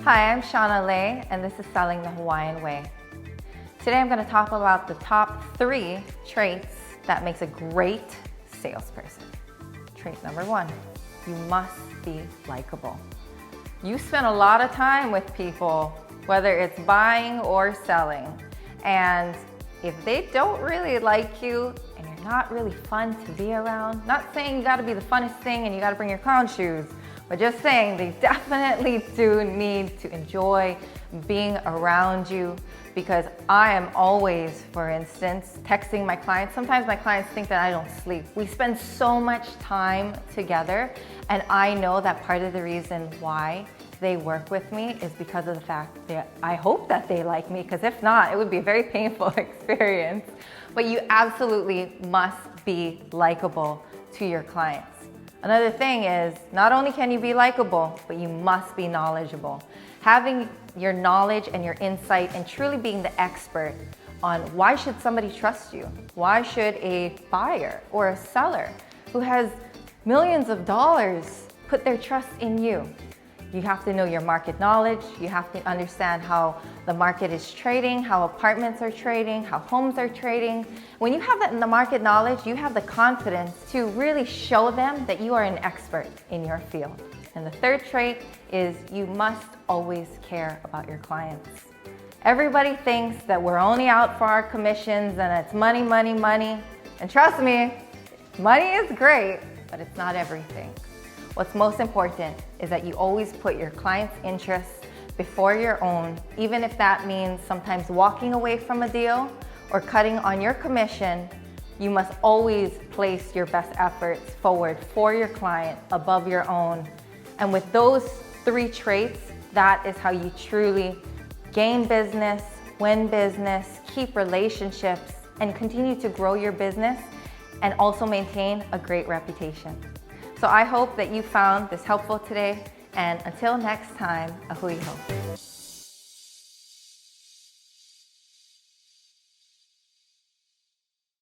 Hi, I'm Shawnalei, and this is Selling the Hawaiian Way. Today I'm going to talk about the top 3 traits that makes a great salesperson. Trait number 1, you must be likable. You spend a lot of time with people, whether it's buying or selling, and if they don't really like you and you're not really fun to be around, not saying you got to be the funnest thing and you got to bring your clown shoes, but just saying they definitely do need to enjoy being around you, because I am always, for instance, texting my clients. Sometimes my clients think that I don't sleep. We spend so much time together, and I know that part of the reason why they work with me is because of the fact that I hope that they like me, because if not, it would be a very painful experience. But you absolutely must be likable to your clients. Another thing is, not only can you be likable, but you must be knowledgeable. Having your knowledge and your insight and truly being the expert on why should somebody trust you? Why should a buyer or a seller who has millions of dollars put their trust in you? You have to know your market knowledge. You have to understand how the market is trading, how apartments are trading, how homes are trading. When you have that in the market knowledge, you have the confidence to really show them that you are an expert in your field. And the third trait is you must always care about your clients. Everybody thinks that we're only out for our commissions and it's money, money, money. And trust me, money is great, but it's not everything. What's most important is that you always put your client's interests before your own, even if that means sometimes walking away from a deal or cutting on your commission. You must always place your best efforts forward for your client above your own. And with those 3 traits, that is how you truly gain business, win business, keep relationships, and continue to grow your business and also maintain a great reputation. So I hope that you found this helpful today, and until next time, a hui hou.